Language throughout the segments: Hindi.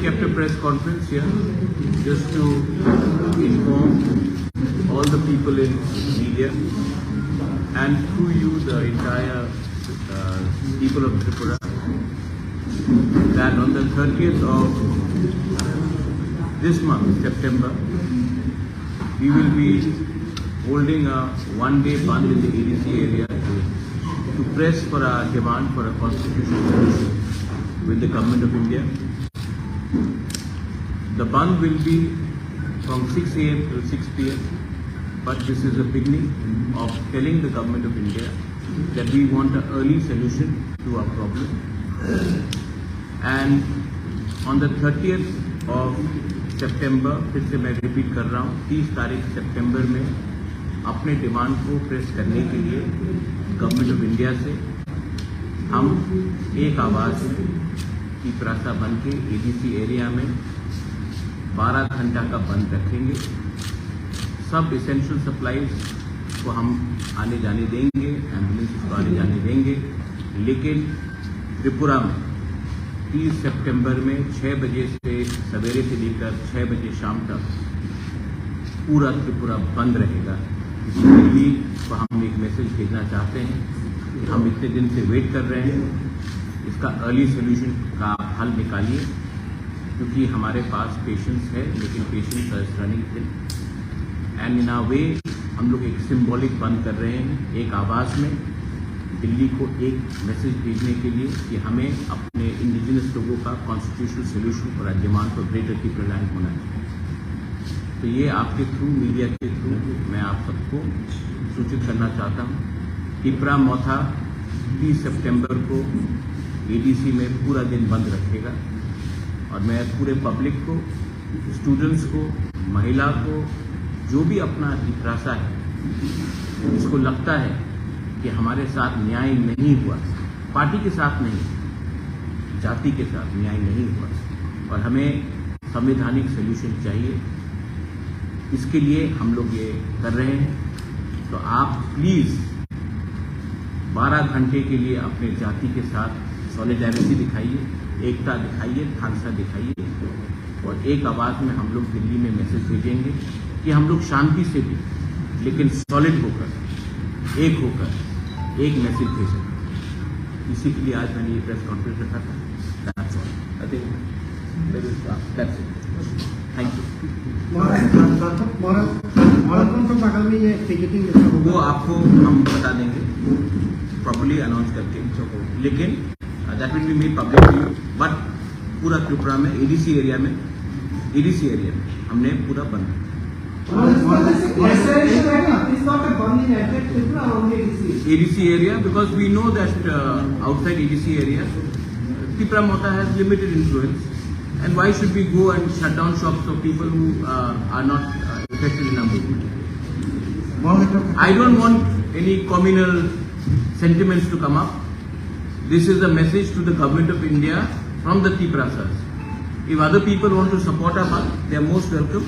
kept a press conference here just to inform all the people in media and through you the entire people of Tripura that on the 30th of this month, September, we will be holding a one-day band in the ADC area to press for our demand for a constitutional solution with the Government of India. The band will be from 6 a.m. till 6 p.m. But this is a beginning of telling the Government of India that we want an early solution to our problem. And on the 30th of September, फिर से मैं रिपीट कर रहा हूँ, 30 तारीख सितंबर में अपने डिमांड को प्रेस करने के लिए गवर्नमेंट ऑफ इंडिया से हम एक आवाज़ की प्रासा बन के एडीसी एरिया में 12 घंटा का बंद रखेंगे। सब इसेंशियल सप्लाईज को हम आने जाने देंगे, एम्बुलेंस को आने जाने देंगे, लेकिन त्रिपुरा में 30 सितंबर में 6 बजे से सवेरे से लेकर 6 बजे शाम तक पूरा त्रिपुरा बंद रहेगा। दिल्ली को हम एक मैसेज भेजना चाहते हैं कि हम इतने दिन से वेट कर रहे हैं, इसका अर्ली सोल्यूशन का हल निकालिए, क्योंकि हमारे पास पेशेंट्स है लेकिन patients are running thin and in a way हम लोग एक सिंबॉलिक बंद कर रहे हैं, एक आवाज़ में दिल्ली को एक मैसेज भेजने के लिए कि हमें अपने इंडिजिनस लोगों का constitutional solution for our demand for greater Tripura land होना चाहिए। तो ये आपके थ्रू, मीडिया के थ्रू मैं आप सबको सूचित करना चाहता हूँ। त्रिपुरा मौथा 30 सितंबर को एडीसी में पूरा दिन बंद रखेगा और मैं पूरे पब्लिक को, स्टूडेंट्स को, महिला को, जो भी अपना जिज्ञासा है, इसको लगता है कि हमारे साथ न्याय नहीं हुआ, पार्टी के साथ नहीं, जाति के साथ न्याय नहीं हुआ और हमें संवैधानिक सॉल्यूशन चाहिए, इसके लिए हम लोग ये कर रहे हैं। तो आप प्लीज़ 12 घंटे के लिए अपने जाति के साथ सॉलिडारिटी दिखाइए, एकता दिखाइए, खालसा दिखाइए और एक आवाज़ में हम लोग दिल्ली में मैसेज भेजेंगे कि हम लोग शांति से भी लेकिन सॉलिड होकर, एक होकर एक मैसेज भेजें। इसी के लिए आज मैंने ये प्रेस कॉन्फ्रेंस रखा था। That's all. I think that's it. Thank you. वो आपको हम बता देंगे प्रॉपर्ली अनाउंस करके, लेकिन that will be made public to you. But पूरा त्रिपुरा में एडीसी एरिया में हमने पूरा बंद। ADC area, because we know that outside ADC area, Tripura Mota has limited influence, and why should we go and shut down shops of people who are not affected in our movement? I don't want any communal sentiments to come up. This is a message to the Government of India from the Triprasas. If other people want to support our path, they are most welcome,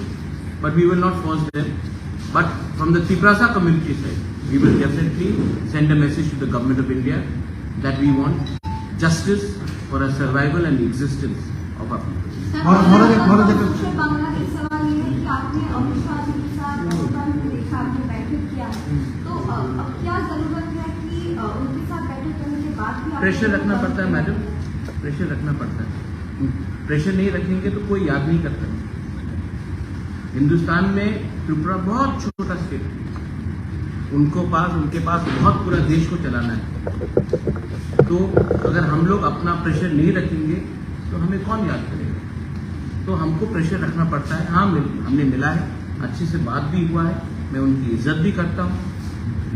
but we will not force them. But from the Triprasa community side, we will definitely send a message to the Government of India that we want justice for our survival and existence of our people. Pressure रखना पड़ता है मैडम, प्रेशर रखना पड़ता है। प्रेशर नहीं रखेंगे तो कोई याद नहीं करता। हिंदुस्तान में त्रिपुरा बहुत छोटा स्टेट है, उनके पास बहुत पूरा देश को चलाना है। तो अगर हम लोग अपना प्रेशर नहीं रखेंगे तो हमें कौन याद करेगा? तो हमको प्रेशर रखना पड़ता है। हाँ, हमने मिला है, अच्छी से बात भी हुआ है, मैं उनकी इज्जत भी करता हूँ,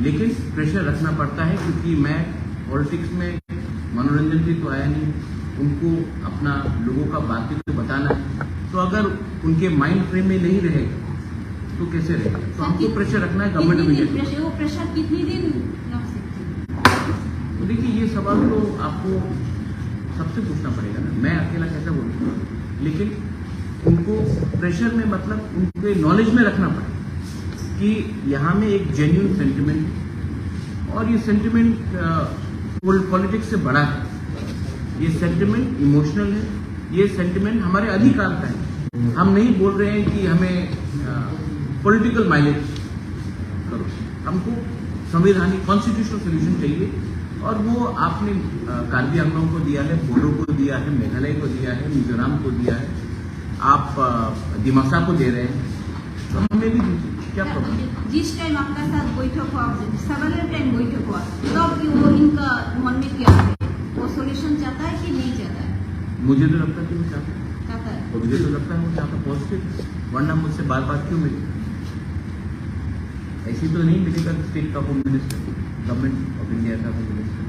लेकिन प्रेशर रखना पड़ता है क्योंकि मैं पॉलिटिक्स में मनोरंजन भी तो आया नहीं, उनको अपना लोगों का बातें तो बताना है। तो अगर उनके माइंड फ्रेम में नहीं रहेगा तो कैसे रहेगा? तो हमको प्रेशर रखना है गवर्नमेंट ऑफ इंडिया। वो प्रेशर कितनी दिन? तो देखिए, ये सवाल तो आपको सबसे पूछना पड़ेगा ना, मैं अकेला कैसे बोलूँगा? लेकिन उनको प्रेशर में मतलब उनके नॉलेज में रखना पड़ेगा कि यहाँ में एक जेन्युइन सेंटिमेंट, और ये सेंटिमेंट पॉलिटिक्स से बड़ा है। ये सेंटिमेंट इमोशनल है, ये सेंटिमेंट हमारे अधिकार का है। हम नहीं बोल रहे हैं कि हमें पॉलिटिकल माइलेज करो, हमको संवैधानिक कॉन्स्टिट्यूशनल सोल्यूशन चाहिए, और वो आपने कार्बी आंगलों को दिया है, बोडो को दिया है, मेघालय को दिया है, मिजोरम को दिया है, आप दिमासा को दे रहे हैं, तो हमें भी दीजिए, क्या प्रॉब्लम। जिस टाइम आपका साथ बैठक हुआ, सेवरल टाइम बैठक हुआ, तब वो इनका मन में क्या है, वो सोल्यूशन चाहता है कि नहीं चाहता है? मुझे तो लगता है कि वो चाहता है, तो मुझे तो लगता है वो चाहता पॉजिटिव, वरना मुझसे बार बार क्यों मिले? ऐसी तो नहीं मिलेगा स्टेट का home minister, government of India का होम मिनिस्टर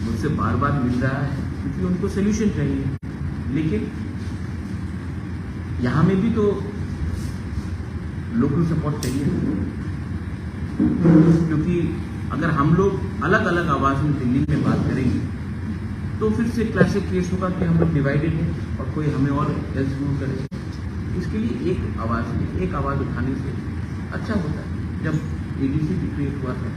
मुझसे बार बार मिल रहा है, क्योंकि उनको सोल्यूशन चाहिए। लेकिन यहाँ में भी तो लोकल सपोर्ट चाहिए, क्योंकि अगर हम लोग अलग अलग आवाज में दिल्ली में बात करेंगे तो फिर से क्लासिक केस होगा कि हम लोग डिवाइडेड हैं और कोई हमें और एल्स रूल करे। इसके लिए एक आवाज उठाने से अच्छा होता है। जब एडीसी क्रिएट हुआ था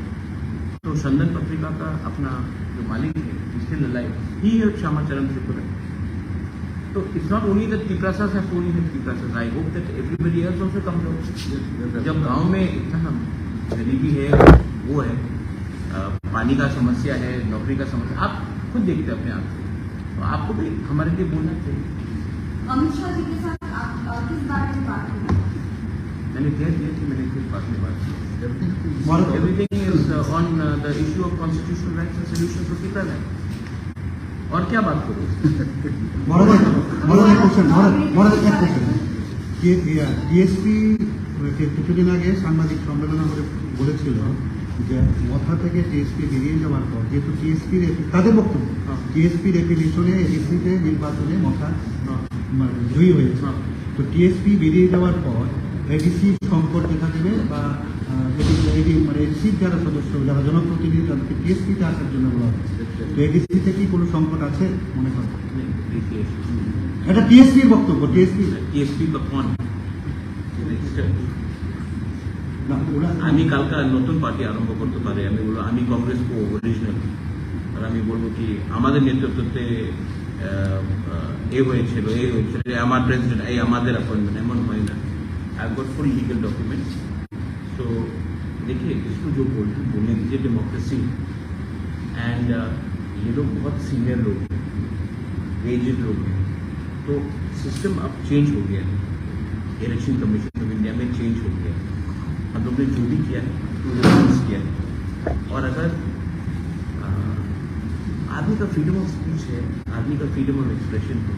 तो संदन पत्रिका का अपना जो मालिक है, still alive, he help Shyamacharan Tripura. तो it's not only that Tiprasas have told him Tiprasas, I hope that everybody else also comes out. जब गांव में इतना गरीबी है, वो है, पानी का समस्या है, नौकरी का समस्या, आप खुद देखते हैं अपने आप से, तो आपको भी हमारे लिए बोलना चाहिए। अमित शाह जी के साथ आप किस बारे में बात की? मैंने कह दिया कि मैंने किस बात में बात की। Everything is on the issue of constitutional rights and solution to people है, और क्या बात करूँ? টিএসপি কিছুদিন আগে সাংবাদিক সম্মেলনে বলেছিল যে মথা থেকে টিএসপি বেরিয়ে যাওয়ার পর, যেহেতু টিএসপি তাদের বক্তব্য টিএসপি রেপিলেশনে এডিসিতে নির্বাচনে মথা জয়ী হয়েছে, তো টিএসপি বেরিয়ে যাওয়ার পর এডিসি সংকট দেখা দেবে, বা এডিসির যারা সদস্য, যারা জনপ্রতিনিধি, তাদেরকে টিএসপিতে আসার জন্য বলা হচ্ছে। তো এডিসিতে কি কোনো সংকট আছে মনে করেন? এটা টিএসপির বক্তব্য। টিএসপি का कौन আমি কালকা নতুন পার্টি আরম্ভ করতে পারে, আমি বলবো আমি কংগ্রেস কো অরিজিনাল, আর আমি বলবো কি আমাদের নেতৃত্বে হয়েছিল আমার প্রেসিডেন্ট, এই আমাদের অ্যাপয়েন্টমেন্ট, এমন হয় না। I got full legal documents. तो देखिए, इसको जो बोलने दीजिए डेमोक्रेसी, एंड ये लोग बहुत सीनियर लोग हैं, एजेड लोग हैं, तो सिस्टम अब चेंज हो गया है। इलेक्शन कमीशन ऑफ इंडिया में चेंज हो गया है, हम लोग ने जो भी किया है तो किया है। और अगर आदमी का फ्रीडम ऑफ स्पीच है, आदमी का फ्रीडम ऑफ एक्सप्रेशन है,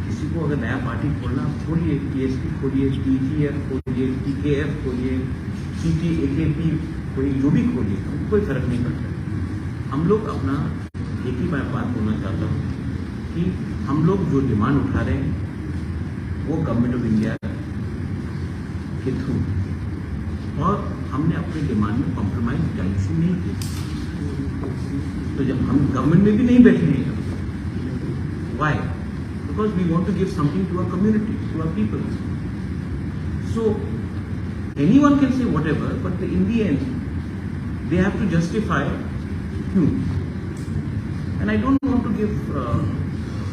किसी को अगर नया पार्टी खोलना, खोलिए, टीएसपी खोलिए, टीजीएफ खोलिए, टीकेएफ खोलिए, सीटी एकेपी खोलिए, जो भी खोलिए, कोई फर्क नहीं पड़ता। हम लोग अपना एक ही बात बोलना चाहता हूँ कि हम लोग जो डिमांड उठा रहे हैं वो गवर्नमेंट ऑफ इंडिया के थ्रू, और हमने अपने डिमांड में कॉम्प्रोमाइज डायरेक्शन नहीं की। तो जब हम गवर्नमेंट में भी नहीं बैठेंगे, Y? Because we want to give something to our community, to our people. So anyone can say whatever, but in the end, they have to justify. And I don't want to give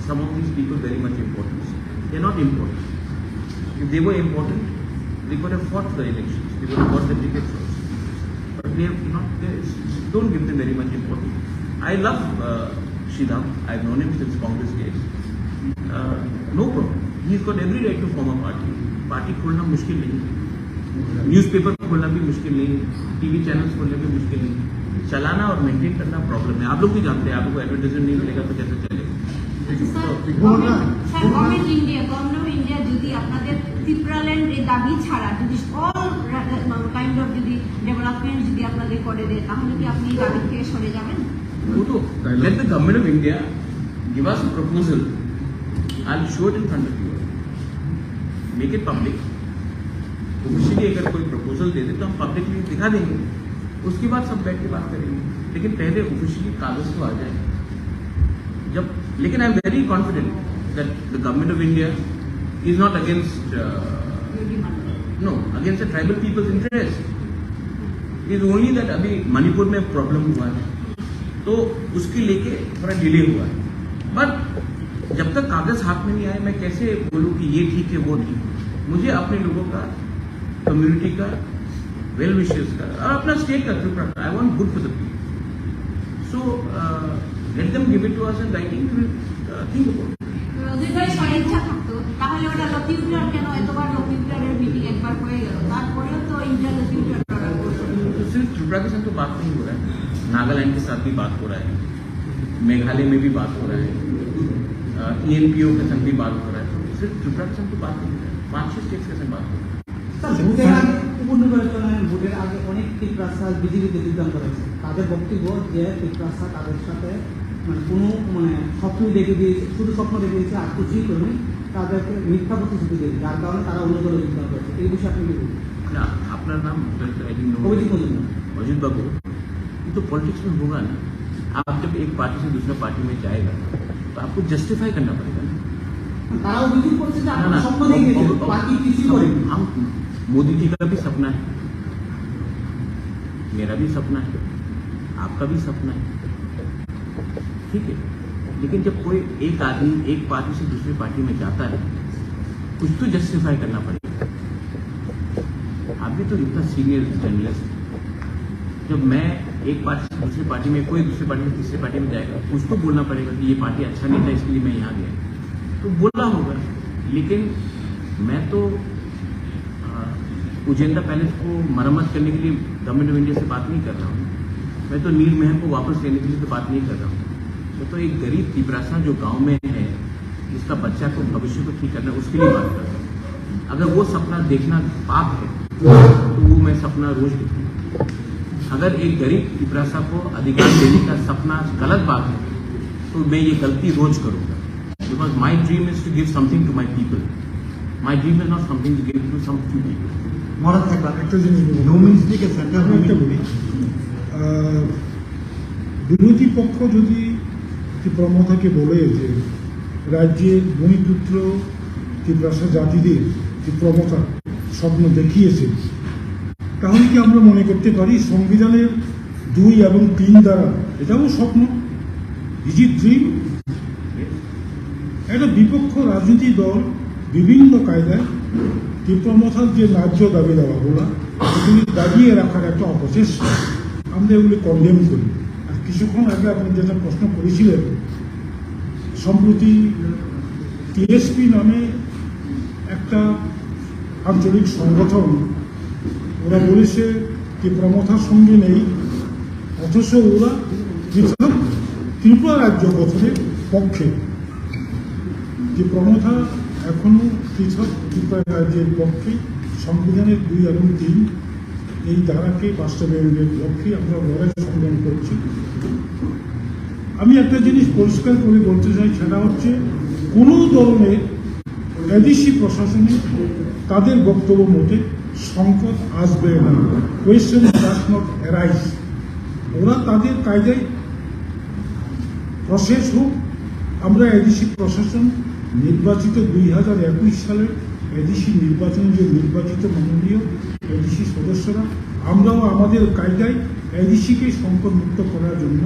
some of these people very much importance. They are not important. If they were important, they could have fought for the elections. They would have got the tickets also. But they have not. Don't give them very much importance. I love Sridham. I've known him since Congress days. No problem. He's got every right to form a party. Party खोलना मुश्किल नहीं, न्यूज़पेपर खोलना भी मुश्किल नहीं, टीवी चैनल्स खोलना भी मुश्किल नहीं, चलाना और मेंटेन करना प्रॉब्लम है। आप लोग भी जानते हैं, आपको एडवर्टाइजमेंट नहीं मिलेगा तो कैसे चलेगा? गवर्नमेंट ऑफ इंडिया যদি আপনাদের ত্রিপুরাল্যান্ডের দাবি ছাড়া যদি অল কাইন্ড অফ যদি ডেভেলপমেন্ট যদি আপনাদের করে দেয়, তাহলে কি আপনি দাবি থেকে সরে যাবেন? वो तो let the government of India give us a proposal, I'll show it in front of you, make it public। Officially अगर कोई प्रपोजल दे दे तो हम पब्लिकली दिखा देंगे, उसके बाद सब बैठ के बात करेंगे, लेकिन पहले ऑफिशियली कागज तो आ जाए जब। लेकिन I am very confident that the government of India is not against against the tribal people's interest, is only that अभी मणिपुर में प्रॉब्लम हुआ है तो उसके लेके थोड़ा डिले हुआ है, बट जब तक कागज हाथ में नहीं आए मैं कैसे बोलूं कि ये ठीक है वो ठीक है। मुझे अपने लोगों का, कम्युनिटी का, वेल विशेस का और अपना स्टेट का त्रिपुरा का, I want good for the people. So let them give it to us in writing, we will think about it. যদি তাই স্বইচ্ছা থাকতো তাহলে ওটা লতিউটার কেন এতবার লতিউটারের মিটিং একবার হয়ে গেল, তারপরেও তো ইন্টার লতিউটার করা হলো। तो सिर्फ त्रिपुरा के साथ तो बात नहीं हो रहा है, नागालैंड के साथ भी बात हो रहा है, मेघालय में भी बात हो रहा है, ENPO के साथ भी बात हो रहा है। सिर्फ त्रिपुरा के साथ तो बात नहीं हो रहा है, 5-6 स्टेट्स के साथ बात हो रहा है। ভোটের আগে উপনির্বাচনের ভোটের আগে অনেক ত্রিপ্রাসা বিজেপিতে যোগদান করেছে। তাদের বক্তব্য যে ত্রিপ্রাসা তাদের সাথে কোনো স্বপ্ন দেখে দিয়ে শুধু স্বপ্ন দেখে দিয়েছে, আর কিছুই করেনি, তাদেরকে মিথ্যা প্রতিশ্রুতি দিয়েছে, যার কারণে তারা অন্য দলে যোগদান করেছে। এই বিষয়ে আপনি কি বলবেন? ना अपना नाम অভিজিৎ মজুমদার। अजित बाबू, ये तो पॉलिटिक्स में होगा ना। आप जब एक पार्टी से दूसरा पार्टी में जाएगा तो आपको जस्टिफाई करना पड़ेगा ना। তারা অভিযোগ করছে যে ना, আপনারা ना, স্বপ্ন দেখে দিয়েছে, বাকি কিছুই করেনি। हम मोदी जी का भी सपना है, मेरा भी सपना है, आपका भी सपना है, ठीक है। लेकिन जब कोई एक आदमी एक पार्टी से दूसरी पार्टी में जाता है, कुछ तो जस्टिफाई करना पड़ेगा। आप भी तो इतना सीनियर जर्नलिस्ट, जब मैं एक पार्टी से दूसरी पार्टी में, कोई दूसरी पार्टी से तीसरी पार्टी में जाएगा, कुछ तो बोलना पड़ेगा कि ये पार्टी अच्छा नहीं था इसलिए मैं यहाँ गया, तो बोलना होगा। लेकिन मैं तो उजेंडा पैलेस को मरम्मत करने के लिए गवर्नमेंट ऑफ इंडिया से बात नहीं कर रहा हूँ, मैं तो नील महल को वापस लेने के लिए तो बात नहीं कर रहा हूँ। तो एक गरीब त्रिप्रासा जो गांव में है, जिसका बच्चा को भविष्य को ठीक करना है, उसके लिए बात कर रहा हूँ। अगर वो सपना देखना पाप है तो वो मैं सपना रोज देखूँ। अगर एक गरीब त्रिप्रासा को अधिकार देने का सपना गलत बात है तो मैं ये गलती रोज करूँगा। Because my dream is to give something to my people, my dream is not something to give to some few people. মহারাজ একটা জিনিস নো মিনিস্ট্রিকে সেন্ট্রাল বলি, বিরোধী পক্ষ যদি ত্রিপ্রামথাকে বলে যে রাজ্যের ভূমিপুত্র ত্রিপ্রাসা জাতিদের ত্রিপ্রামথা স্বপ্ন দেখিয়েছে, তাহলে কি আমরা মনে করতে পারি সংবিধানের 2 এবং 3 দ্বারা এটাও স্বপ্ন? Is it dream? একটা বিপক্ষ রাজনীতি দল বিভিন্ন কায়দায় ত্রিপ্রামথার যে ন্যায্য দাবি দেওয়াগুলো এগুলি দাবিয়ে রাখার একটা অপচেষ্টা, আমরা এগুলি কন্ডেম করি। আর কিছুক্ষণ আগে আপনি যেটা প্রশ্ন করেছিলেন, সম্প্রতি টিএসপি নামে একটা আঞ্চলিক সংগঠন, ওরা বলেছে ত্রিপ্রামথার সঙ্গে নেই, অথচ ওরা পৃথক ত্রিপুরা রাজ্য গঠনের পক্ষে। ত্রিপ্রামথা এখনো পৃথক ত্রিপুরা রাজ্যের পক্ষে সংবিধানের 2 এবং 3 এই ধারাকে বাস্তবায়নের লক্ষ্যে আমরা লড়াই সংগ্রাম করছি। আমি একটা জিনিস পরিষ্কার করে বলতে চাই, সেটা হচ্ছে কোনো ধরনের এডিসি প্রশাসনে তাদের বক্তব্য মতে সংকট আসবে না, কোয়েশ্চেন ডাজ নট অ্যারাইজ। ওরা তাদের কায়দায় প্রসেস হোক। আমরা এডিসি প্রশাসন নির্বাচিত 2021 সালের এডিসি নির্বাচন, যে নির্বাচিত মাননীয় এডিসি সদস্যরা, আমরাও আমাদের কায়দায় এডিসিকে সংকটমুক্ত করার জন্য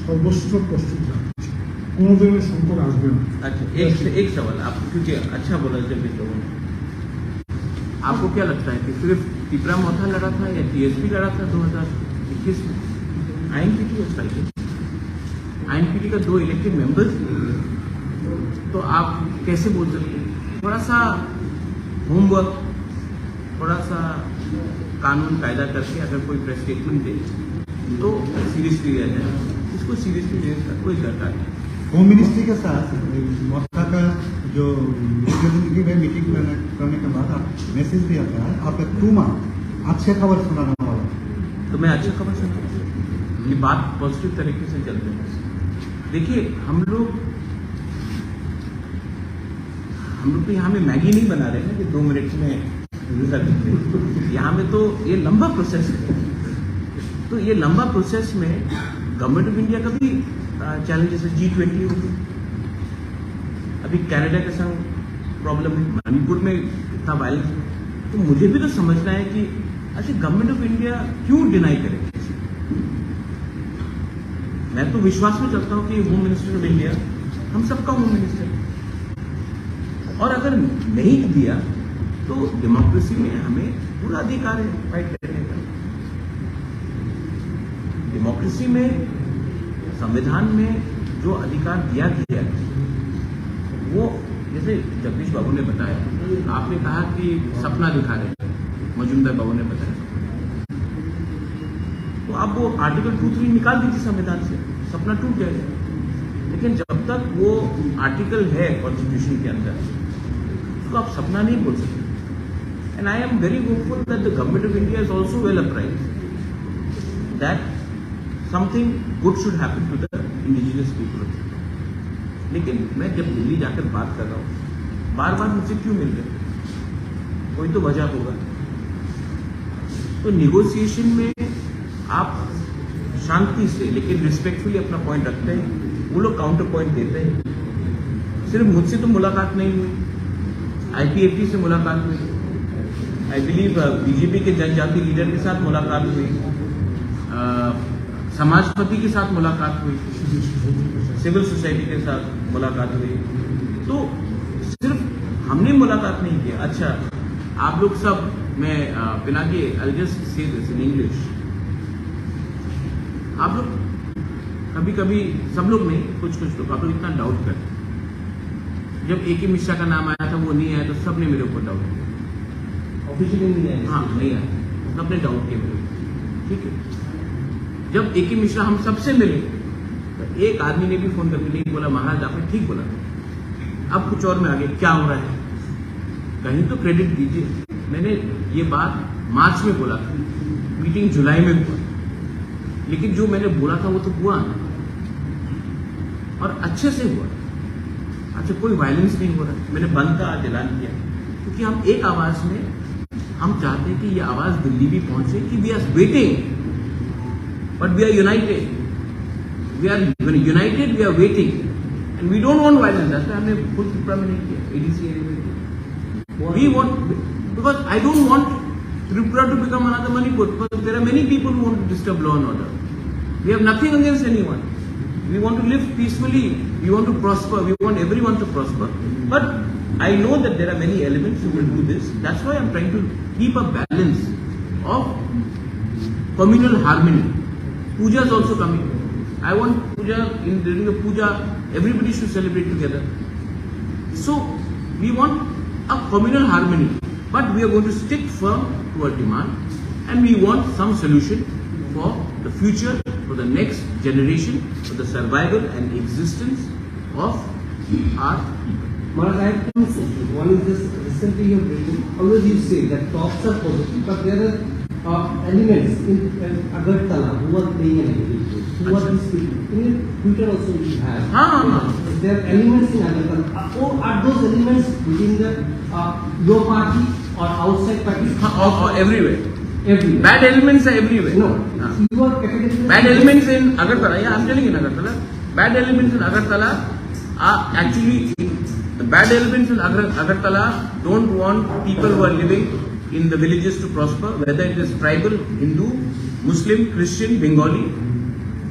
সর্বস্ব প্রস্তুত রাখছি। কোনো ধরনের সংকট আসবে না। अच्छा, एक सवाल आप, क्योंकि अच्छा बोला जब लोगों ने, आपको क्या लगता है कि सिर्फ त्रिप्रामथा लड़ा था या टीएसपी लड़ा था 2021 में? आईएनपीटी और स्ट्राइकिंग, आईएनपीटी का 2 इलेक्टेड मेंबर्स, तो आप कैसे बोल सकते हैं? थोड़ा सा होमवर्क, थोड़ा सा कानून कायदा करके अगर कोई प्रेस स्टेटमेंट दे तो सीरियसली लिया जाए, इसको सीरियसली लेने का कोई दरकार नहीं। होम मिनिस्ट्री के साथ मक्का का जो रिप्रेजेंटेटिव है, मीटिंग करने के बाद आप मैसेज दिया था, आपका 2 मंथ अच्छे खबर सुनाने वाला, तो मैं अच्छा खबर सुना, ये बात पॉजिटिव तरीके से चलते हैं। देखिए हम लोग तो यहाँ में मैगी नहीं बना रहे हैं कि 2 मिनट में रिजल्ट दिखते हैं। यहाँ में तो ये लंबा प्रोसेस है, तो ये लंबा प्रोसेस में गवर्नमेंट ऑफ इंडिया का भी चैलेंजेस है। G20 होगी, अभी कनाडा के संग प्रॉब्लम है, मणिपुर में इतना वायलेंस है, तो मुझे भी तो समझना है कि अच्छा गवर्नमेंट ऑफ इंडिया क्यों डिनाई करे। मैं तो विश्वास में चलता हूँ कि होम मिनिस्टर ऑफ इंडिया हम सबका होम मिनिस्टर है। और अगर नहीं दिया तो डेमोक्रेसी में हमें पूरा अधिकार है फाइट करने का। डेमोक्रेसी में संविधान में जो अधिकार दिया गया है वो, जैसे जगदीश बाबू ने बताया, आपने कहा कि सपना दिखा रहे हैं, मजूमदार बाबू ने बताया, तो आप वो आर्टिकल 2-3 निकाल दीजिए संविधान से, सपना टूट जाएगा। लेकिन जब तक वो आर्टिकल है कॉन्स्टिट्यूशन के अंदर तो आप सपना नहीं बोल सकते। And I am very hopeful that the government of India is also well apprised that something good should happen to the indigenous people. लेकिन मैं जब दिल्ली जाकर बात कर रहा हूँ, बार बार मुझसे क्यों मिल रहे, कोई तो वजह होगा। तो निगोसिएशन में आप शांति से लेकिन रिस्पेक्टफुली अपना पॉइंट रखते हैं, वो लोग काउंटर पॉइंट देते हैं। सिर्फ मुझसे तो मुलाकात नहीं हुई, IPAT से मुलाकात हुई, आई बिलीव बीजेपी के जनजाति लीडर के साथ मुलाकात हुई, समाजपति के साथ मुलाकात हुई, सिविल सोसाइटी के साथ मुलाकात हुई। तो सिर्फ हमने मुलाकात नहीं किया। अच्छा, आप लोग सब, मैं Pinaki, I'll just say this in English, आप लोग कभी कभी, सब लोग नहीं, कुछ लोग, आप लोग इतना डाउट करते। जब AK मिश्रा का नाम आया था, वो नहीं आया, तो सबने मेरे ऊपर डाउट किया। ऑफिशियली नहीं आया। हाँ, नहीं आया, सबने डाउट किया मेरे ऊपर, ठीक है। जब AK मिश्रा हम सबसे मिले तो एक आदमी ने भी फोन करके नहीं बोला महाराज आपने ठीक बोला, अब कुछ और में आगे क्या हो रहा है, कहीं तो क्रेडिट दीजिए। मैंने ये बात मार्च में बोला था, मीटिंग जुलाई में हुआ, लेकिन जो मैंने बोला था वो तो हुआ और अच्छे से हुआ। अच्छा, कोई वायलेंस नहीं हो रहा। मैंने बंद का आज ऐलान किया क्योंकि हम एक आवाज में, हम चाहते हैं कि ये आवाज दिल्ली भी पहुंचे कि we are waiting but we are united, we are united, we are waiting and we don't want violence. ऐसा हमने फुल त्रिपुरा में नहीं किया, ADC एरिया में किया। We want, because I don't want Tripura to become another Manipur, because there are many people who want to disturb law and order. We have nothing against anyone. We want to live peacefully, we want to prosper, we want everyone to prosper. But I know that there are many elements who will do this. That's why I'm trying to keep a balance of communal harmony. Puja is also coming. I want puja, during the puja, everybody should celebrate together. So, we want a communal harmony. But we are going to stick firm to our demand, and we want some solution for the future, for the next generation, for the survival and existence of our people. Maharaj, I have two questions. One is this: recently you have written, always you say that talks are positive, but there are elements in Agartala who are playing an active role. Who are these people? In Twitter also you have. Is there elements in Agartala? Or are those elements within the your party or outside party? Or everywhere. Everywhere. Bad elements are everywhere. No. You are categorically. Bad elements in Agartala. Yeah, I'm telling you in Agartala. Bad elements in Agartala are actually, the bad elements in Agartala don't want people who are living in the villages to prosper, whether it is tribal, Hindu, Muslim, Christian, Bengali,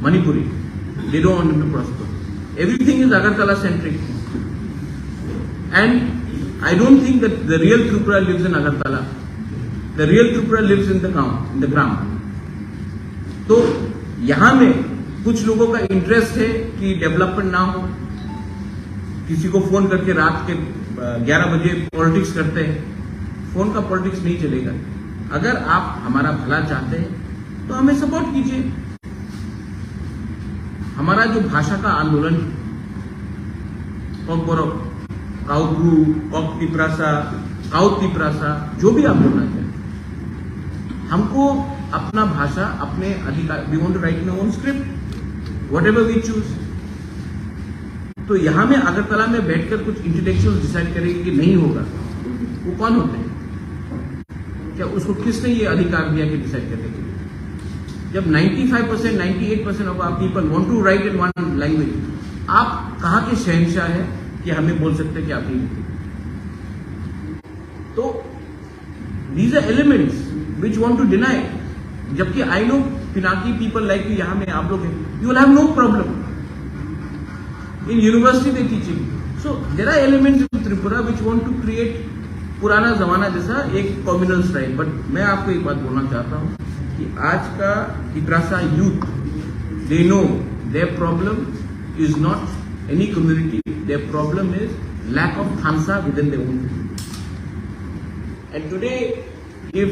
Manipuri. They don't want them to prosper. Everything is Agartala centric. And I don't think that the real Tripura lives in Agartala. The real Tripura lives in the gram. तो यहाँ में कुछ लोगों का इंटरेस्ट है कि डेवलपमेंट ना हो, किसी को फोन करके रात के 11 बजे पॉलिटिक्स करते हैं। फोन का पॉलिटिक्स नहीं चलेगा। अगर आप हमारा भला चाहते हैं तो हमें सपोर्ट कीजिए। हमारा जो भाषा का आंदोलन, काउब्रू, काउतिप्रासा, जो भी आप बोलना चाहें, हमको अपना भाषा, अपने अधिकार, we want to write in own script, whatever we choose. तो यहां में अगरतला में बैठकर कुछ इंटेलेक्चुअल डिसाइड करेंगे कि नहीं होगा, वो कौन होते हैं? क्या उसको किसने ये अधिकार दिया कि डिसाइड करने के लिए? जब 95%, 98% of our people want to write in one language, आप कहां के शहंशाह है कि हमें बोल सकते हैं कि आप नहीं लिखते? तो these are elements which want to deny. जबकि I know Pinaki people like you, यहां में आप लोग हैं, you will have no problem. In university they teaching. So there are elements in Tripura which want to create पुराना जमाना जैसा एक कम्युनल स्ट्राइक. बट मैं आपको एक बात बोलना चाहता हूँ कि आज का Tiprasa youth, they know their problem is not any community. Their problem is lack of thansa within their own community. And today, if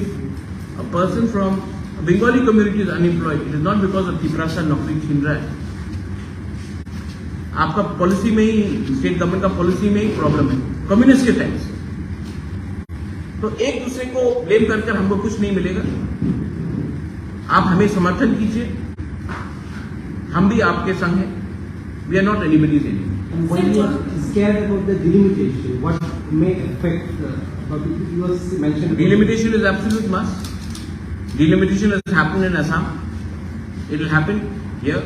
a person from a Bengali community is unemployed, it is not because of Tiprasa नौकरी छीन रहा है. आपका पॉलिसी में ही, स्टेट गवर्नमेंट का पॉलिसी में ही प्रॉब्लम है, कम्युनिस्ट के टाइम से. तो एक दूसरे को ब्लेम कर हमको कुछ नहीं मिलेगा. आप हमें समर्थन कीजिए, हम भी आपके संग हैं. We are not anybody's enemy. When you are scared about the delimitation, what may affect, you also mentioned. Delimitation is absolute must. Delimitation has happened in Assam. It will happen here.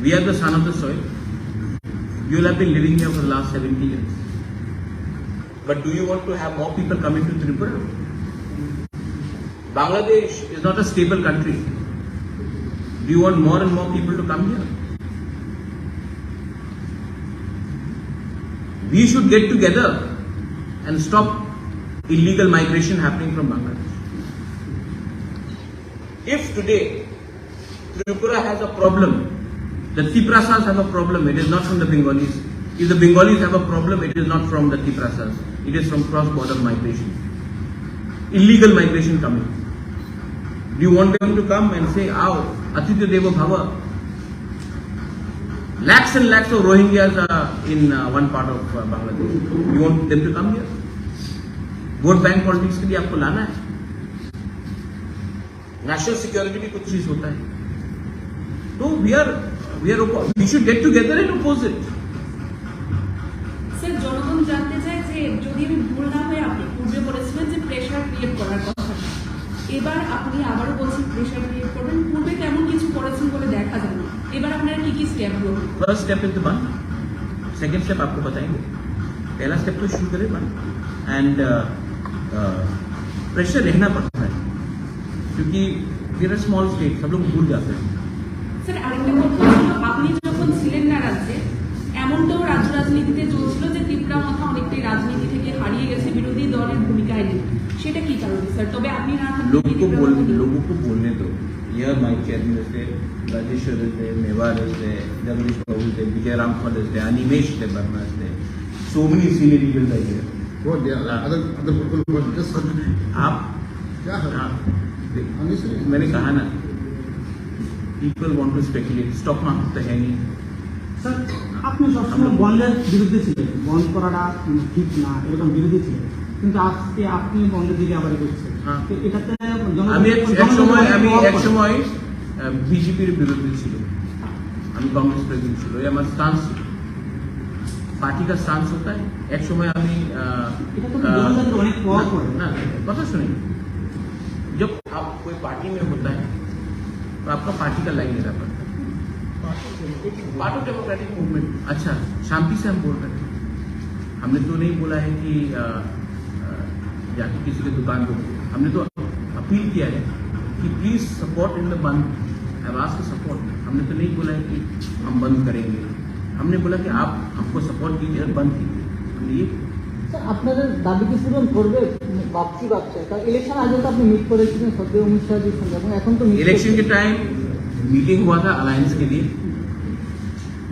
We are the son of the soil. You will have been living here for the last 70 years. But do you want to have more people coming to Tripura? Bangladesh is not a stable country. Do you want more and more people to come here? We should get together and stop illegal migration happening from Bangladesh. If today Tripura has a problem, the Tiprasas have a problem, it is not from the Bengalis. If the Bengalis have a problem, it is not from the Tiprasas. It is from cross-border migration. Illegal migration coming. Do you want them to come and say, "Aao, Atitya Devo Bhava"? Lakhs and lakhs of Rohingyas are in one part of Bangladesh. You want them to come here? Vote bank politics के लिए आपको लाना है? नेशनल सिक्योरिटी भी कुछ चीज होता है. तो we should get together and oppose it. Sir, জনগণ জানতে চায় যে যদি আমি ভুল না হয়ে আপনি পূর্বে বলেছিলেন যে প্রেশার ক্রিয়েট করার কথা, এবার আপনি আবারও বলছেন প্রেশার ক্রিয়েট করবেন. পূর্বে তেমন কিছু করেছেন বলে দেখা যায় না. এবার আপনারা কি কি স্টেপ নেবেন? फर्स्ट स्टेप इज द बंद. सेकंड स्टेप आपको बताएंगे. पहला स्टेप तो शुरू करें बंद. एंड प्रेशर रहना पड़ता है क्योंकि वी आर स्मॉल स्टेट, सब लोग भूल जाते हैं. স্যার, আরেকটা কথা হলো, আপনি যখন ছিলেন না রাজ্যে, এমনটাও রাজ্য রাজনীতিতে চলছিল যে ত্রিপুরা মাথা অনেকটাই রাজনীতি থেকে হারিয়ে গেছে, বিরোধী দলের ভূমিকায় নেই. সেটা কি কারণে স্যার? তবে আপনি না लोगों को बोलने दो. Here my chairman is there, Rajeshwar is there, Mewar is there, Jagdish Babu is there, Vijay Ramphal is there, Animesh Verma is there. So many senior leaders are here. What they are other people who are just आप क्या है? हाँ, मैंने कहा ना, people want to speculate. Stock market तो है नहीं. স্যার, আপনি সবসময় বন্ধের বিরুদ্ধে ছিলেন, বন্ধ করাটা ঠিক না এরকম বিরোধী ছিলেন, কিন্তু আজকে আপনি বন্ধের দিকে আবার করছেন. হ্যাঁ। তো এটাতে আমি এক সময় বিজেপির বিরুদ্ধে ছিল, আমি কংগ্রেস প্রেসিডেন্ট ছিল, ये हमारा स्टांस पार्टी का स्टांस होता है. एक समय আমি এটা তো জনগণের অনেক প্রভাব পড়ে. ना पता सुनिए, जब आप कोई पार्टी में होता है तो आपका पार्टी का लाइन लेना पड़ता है. Part of democratic movement. अच्छा, शांति से हम बोल रहे हैं. हमने तो नहीं बोला है कि जाके किसी के दुकान को, हमने तो अपील किया है कि प्लीज सपोर्ट इन द बंद. आवाज का सपोर्ट. हमने तो नहीं बोला है कि हम बंद करेंगे. हमने बोला कि आप हमको सपोर्ट कीजिए और बंद कीजिए. हमने ये আপনাদের দাবি কি পূরণ করবে বাপসি বাচ্চা? কারণ ইলেকশন আগে তো আপনি মিট করেছিলেন সত্যি অমিত শাহজির সঙ্গে, এবং এখন তো इलेक्शन के टाइम मीटिंग हुआ था अलायंस के लिए.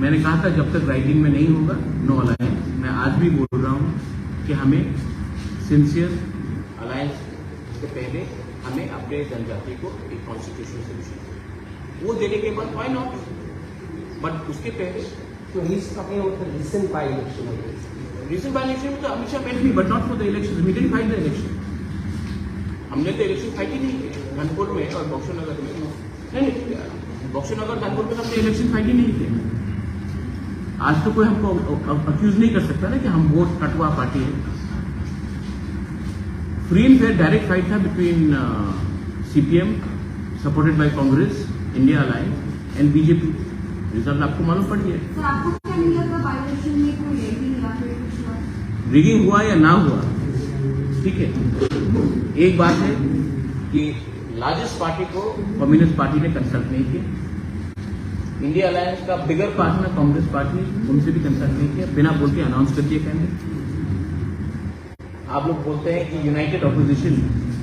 मैंने कहा था जब तक राइटिंग में नहीं होगा नो अलायंस. मैं आज भी बोल रहा हूँ कि हमें सिंसियर अलायंस से पहले हमें अपने जनजाति को एक कॉन्स्टिट्यूशनल सोल्यूशन वो देने के बाद व्हाई नॉट, बट उसके पहले So he is talking about the recent by-election. Recent by election में तो अमित शाह मेट भी, but not for the election. We didn't fight the election. हमने तो इलेक्शन फाइट ही नहीं किया धनपुर में और बक्सरनगर में. नहीं, बक्सरनगर धनपुर में हमने इलेक्शन फाइट ही नहीं किया. आज तो कोई हमको अक्यूज नहीं कर सकता ना कि हम वोट कटवा पार्टी है. Free and fair direct fight था between CPM supported by Congress, India alliance and BJP. Result आपको मालूम पड़ गया. सर, आपको क्या नहीं लगता बाय-इलेक्शन में कोई रैगिंग या फिर कुछ हुआ? रिगिंग हुआ या ना हुआ, ठीक है. एक बात है कि लार्जेस्ट पार्टी को कम्युनिस्ट पार्टी ने कंसल्ट नहीं किया. इंडिया अलायंस का बिगर पार्टनर कांग्रेस पार्टी, उनसे भी कंसल्ट नहीं किया, बिना बोल के अनाउंस कर दिया कैंडिडेट। आप लोग बोलते हैं कि यूनाइटेड ऑपोजिशन,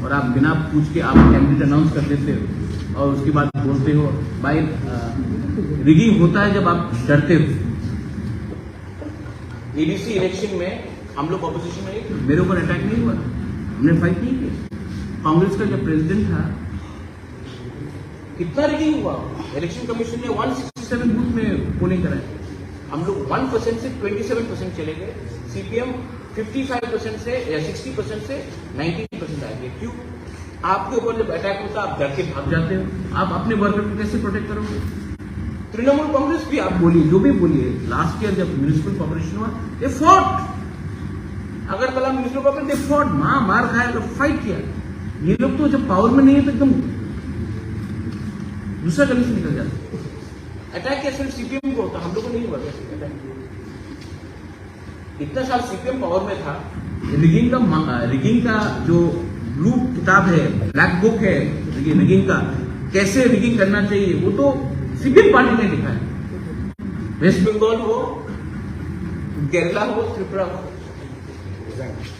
और आप बिना पूछ के आप कैंडिडेट अनाउंस कर देते हो और उसके बाद बोलते हो भाई रिगिंग होता है जब आप डरते हो। एडीसी इलेक्शन में हम लोग ऑपोजिशन में, मेरे ऊपर अटैक नहीं हुआ, हमने फाइट नहीं की। कांग्रेस का जब प्रेसिडेंट था कितना रिगिंग हुआ, इलेक्शन कमीशन ने 167 बूथ में पोलिंग कराई, हम लोग 1% से 27% चले गए, सीपीएम 55% से या 60% से 19% आ गए। क्यों? आपके ऊपर जब अटैक होता है आप डर के भाग जाते हो, आप अपने वर्कर को कैसे प्रोटेक्ट करोगे? तृणमूल कांग्रेस भी आप बोलिए, जो भी बोलिए, लास्ट ईयर जब म्यूनिसिपल कॉर्पोरेशन हुआ they fought, Agartala municipal corporation they fought, मार खाया, लोग फाइट किया। ये लोग तो जब पावर में नहीं है तो एकदम दूसरा गली से निकल जाते। अटैक क्या सिर्फ सीपीएम को होता, हम लोग को नहीं हुआ अटैक। इतना साल सीपीएम पावर में था, रिगिंग का जो ब्लू किताब है, ब्लैक बुक है रिगिंग का, कैसे रिगिंग करना चाहिए, वो तो सीपीएम पार्टी ने लिखा है। वेस्ट बंगाल हो, केरला हो, त्रिपुरा हो,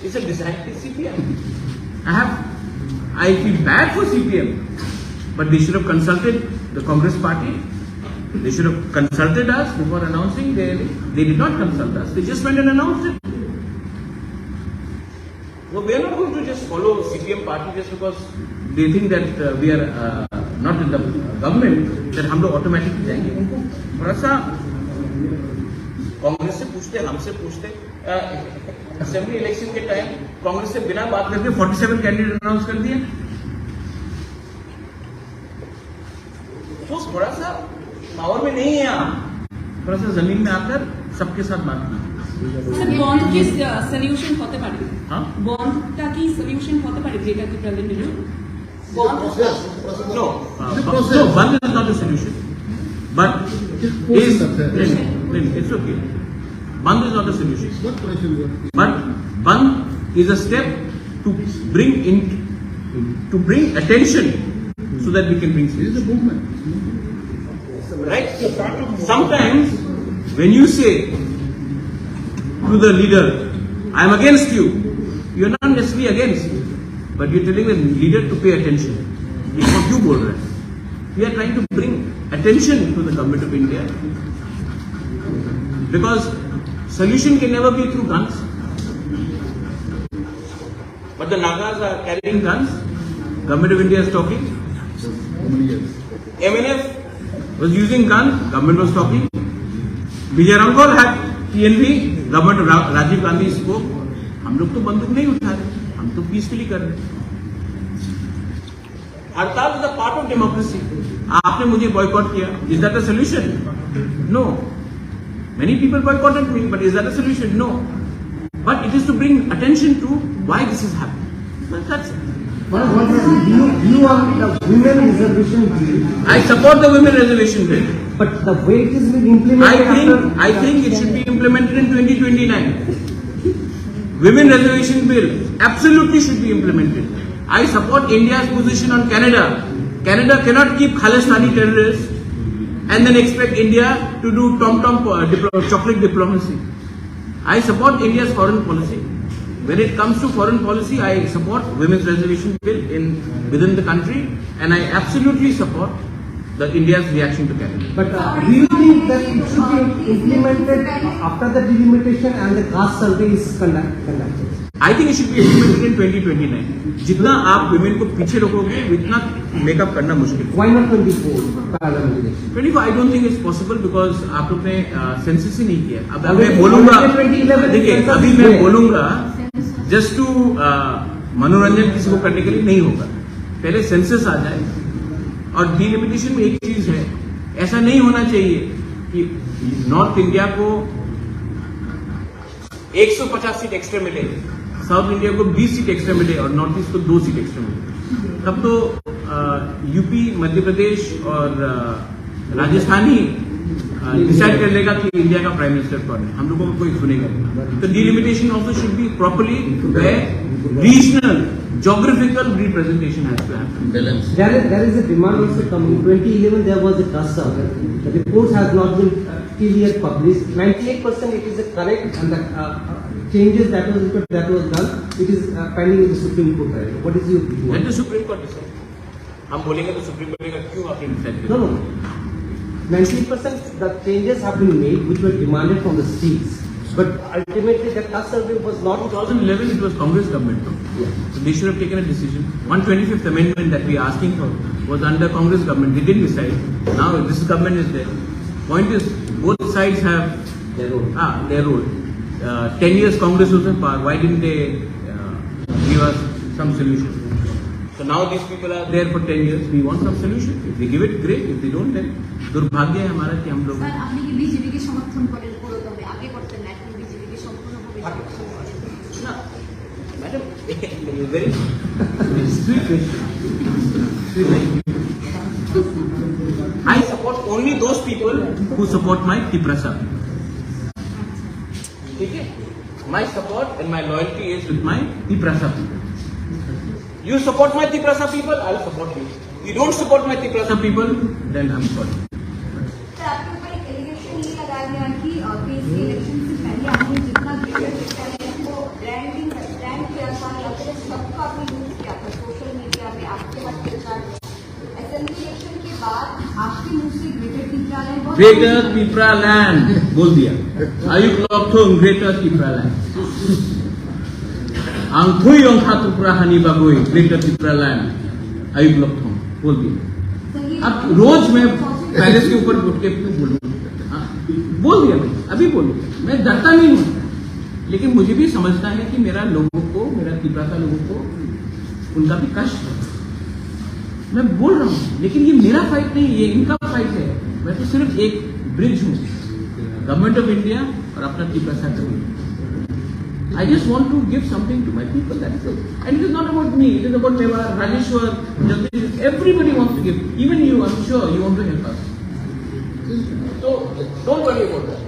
it's a design by CPM. I feel bad for CPM, but they should have consulted the Congress party. They should have consulted us before announcing. They did not consult us. They just went and announced it. Well, we are not going to just follow CPM party just because they think that we are not in the government, that हम लोग automatically जाएंगे। उनको थोड़ा सा कांग्रेस से पूछते, हमसे पूछते। असेंबली इलेक्शन के टाइम कांग्रेस से बिना बात करके 47 कैंडिडेट अनाउंस कर दिए। तो थोड़ा सा पावर में नहीं है आप, थोड़ा सा जमीन में आकर सबके साथ बात कीजिए। স্যার বন্ড কি সলিউশন হতে পারে? হ্যাঁ, বন্ডটা কি সলিউশন হতে পারে greater Tripura reason? Bond no, one is not a solution, but it's okay. Band is not a solution. But Band is a step to bring attention so that we can bring solution. Right? Sometimes when you say to the leader, I am against you, you are not necessarily against, but you are telling the leader to pay attention. It's what you bol rahe. We are trying to bring attention to the government of India, because solution can never be through guns. But the Nagas are carrying guns. Government of India is talking. MNF was using guns. Government was talking. Vijay Ramkol had PNV. Government of Rajiv Gandhi spoke. हम लोग तो बंदूक नहीं उठा रहे, हम तो पीसफुली कर रहे। हड़ताल is a part of democracy. आपने मुझे बॉयकॉट किया, is that a solution? No. Many people boycotted me, but is that a solution? No. But it is to bring attention to why this is happening. Well, that's it. You are the women reservation bill. I support the women reservation bill. But the way it is being implemented. I think it should be implemented in 2029. Women reservation bill absolutely should be implemented. I support India's position on Canada. Canada cannot keep Khalistani terrorists and then expect India to do chocolate diplomacy. I support India's foreign policy. When it comes to foreign policy, I support women's reservation bill within the country, and I absolutely support India's reaction to Canada. But do you think that it should be implemented after the delimitation and the caste survey is conducted? I think it should be implemented in 2029. जितना आप women को पीछे रोकोगे, उतना मेकअप करना मुश्किल है। Why not 24 parliament election? 24 I don't think it's possible because आप लोग ने सेंसस ही नहीं किया। अब मैं बोलूंगा, देखिए अभी मैं बोलूंगा जस्ट टू मनोरंजन किसी को करने के लिए नहीं होगा। पहले सेंसस आ जाए, और डिलिमिटेशन में एक चीज है, ऐसा नहीं होना चाहिए कि नॉर्थ इंडिया को 150 सीट एक्स्ट्रा मिले, साउथ इंडिया को 20 सीट एक्स्ट्रा मिले और नॉर्थ ईस्ट को 2 सीट एक्स्ट्रा मिले। तब तो यूपी, मध्य प्रदेश और राजस्थान ही डिसाइड कर लेगा कि इंडिया का प्राइम मिनिस्टर कौन है, हम लोगों को कोई सुनेगा नहीं। तो delimitation also should be properly regional geographical representation has to happen. There is a demand also coming. 2011 there was a trust survey. The report has not been till yet published. 98% it is a correct, and the changes that was done, it is pending in the Supreme Court. Right? What is your view? Let the Supreme Court decide. हम बोलेंगे तो सुप्रीम कोर्ट का क्यों आपने डिसाइड No, किया? no. 90% the changes have been made which were demanded from the states. But ultimately the trust survey was not. 2011 it was Congress government. No? Yeah. So they should have taken a decision. 125th amendment that we are asking for was under Congress government. They didn't decide. Now this government is there. Point is, both sides have their role. 10 years Congress was in power. Why didn't they give us some solution? So now these people are there for 10 years. We want some solution. If they give it, great. If they don't, then दुर्भाग्य है हमारा कि हम लोग স্যার আপনি কি বিজেপিকে সমর্থন করেন পুরোদমে? আগে করতেন না, এখন বিজেপিকে সম্পূর্ণভাবে সমর্থন করেন? না madam very sweet question. I support only those people who support my Tiprasa. Okay? My support and my loyalty is with my Tiprasa people. You support my Tiprasa people, I'll support you. You don't support my Tiprasa people, then I'm sorry. Sir आपके ऊपर एक एलिगेशन ये लगाया गया कि केस के इलेक्शन से पहले आपने जितना ग्रेटर किया है वो रैंक किया था या फिर सबका आपने यूज किया था सोशल मीडिया पे आपके पास प्रचार। असेंबली इलेक्शन के बाद आपके मुंह से ग्रेटर टिप्रालैंड Greater Tipraland बोल दिया। Ayuk Lokthong Greater Tipraland. Angthui Ong Khatupra Hani Bagoi Greater Tipraland. Ayuk Lokthong बोल दिया। अब रोज मैं पैलेस के ऊपर उठ के क्यों बोलूँ? हाँ, बोल दिया मैं, अभी बोलूँ। मैं डरता नहीं हूँ, लेकिन मुझे भी समझना है कि मेरा लोगों को, मेरा तिब्बता लोगों को, उनका भी कष्ट है। मैं बोल रहा हूँ, लेकिन ये मेरा फाइट नहीं, ये इनका फाइट है। मैं तो सिर्फ एक ब्रिज हूँ, गवर्नमेंट ऑफ इंडिया और अपना तिब्बता community. I just want to give something to my people. That's it. And it is not about me. It is about Mewar, Rajeshwar, Jagdish. Everybody wants to give. Even you, I'm sure you want to help us. So don't worry about that.